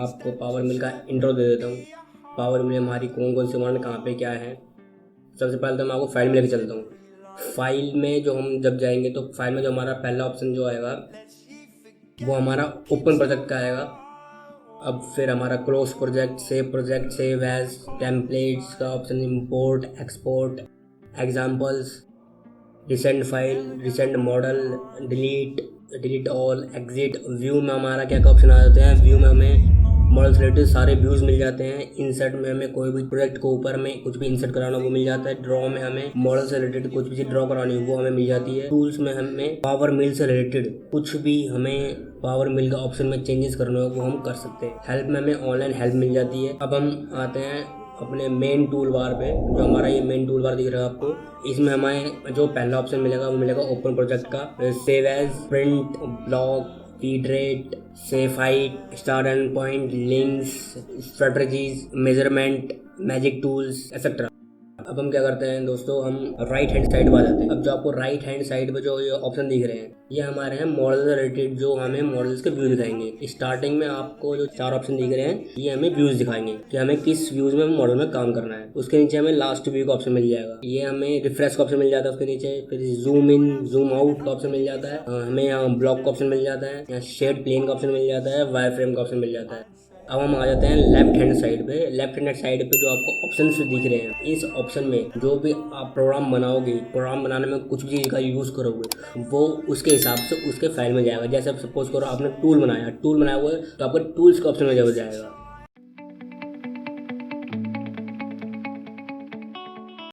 आपको पावर मिल का इंट्रो दे देता हूँ। पावर मिल हमारी कौन कौन सी मॉडल कहाँ पे क्या है। सबसे पहले तो मैं आपको फाइल में लेके चलता हूँ। फाइल में जो हम जब जाएंगे तो फाइल में जो हमारा पहला ऑप्शन जो आएगा वो हमारा ओपन प्रोजेक्ट का आएगा। अब फिर हमारा close project, save as, templates का option, import, export, examples, recent file, recent model, delete all, exit. View में हमारा क्या क्या ऑप्शन आ जाते हैं। व्यू में हमें मॉडल से रिलेटेड सारे व्यूज मिल जाते हैं। इंसर्ट में हमें कोई भी प्रोजेक्ट को ऊपर में कुछ भी इंसर्ट कराना वो मिल जाता है। ड्रॉ में हमें मॉडल से रिलेटेड कुछ भी ड्रॉ करानी वो हमें मिल जाती है। टूल्स में हमें पावर मिल से रिलेटेड कुछ भी हमें पावर मिल का ऑप्शन में चेंजेस करना हो वो हम कर सकते हैं। हेल्प में हमें ऑनलाइन हेल्प मिल जाती है। अब हम आते हैं अपने मेन टूल बार पे। जो हमारा ये मेन टूल बार दिख रहा है आपको, इसमें हमें जो पहला ऑप्शन मिलेगा वो मिलेगा ओपन प्रोजेक्ट का। Save as, print, block, feed rate, save height, start end point, links, strategies, measurement, magic tools etcetera. अब हम क्या करते हैं दोस्तों, हम राइट हैंड साइड पर आ जाते हैं। अब जो आपको राइट हैंड साइड पे जो ये ऑप्शन दिख रहे हैं ये हमारे हैं मॉडल से रिलेटेड, जो हमें मॉडल्स के व्यू दिखाएंगे। स्टार्टिंग में आपको जो 4 ऑप्शन दिख रहे हैं ये हमें व्यूज दिखाएंगे कि हमें किस व्यूज में मॉडल में काम करना है। उसके नीचे हमें लास्ट व्यू का ऑप्शन मिल जाएगा। ये हमें रिफ्रेश का ऑप्शन मिल जाता है उसके नीचे। फिर जूम इन, जूम आउट का ऑप्शन मिल जाता है। हमें यहाँ ब्लॉक का ऑप्शन मिल जाता है। यहाँ शेड प्लेन का ऑप्शन मिल जाता है। वायर फ्रेम का ऑप्शन मिल जाता है। अब हम आ जाते हैं लेफ्ट हैंड साइड पे। लेफ्ट हैंड साइड पे जो आपको ऑप्शंस दिख रहे हैं, इस ऑप्शन में जो भी आप प्रोग्राम बनाओगे, प्रोग्राम बनाने में कुछ भी चीज़ का यूज़ करोगे वो उसके हिसाब से उसके फाइल में जाएगा। जैसे अब सपोज करो आपने टूल बनाया हुआ है तो आपका टूल्स का ऑप्शन में जब जाएगा।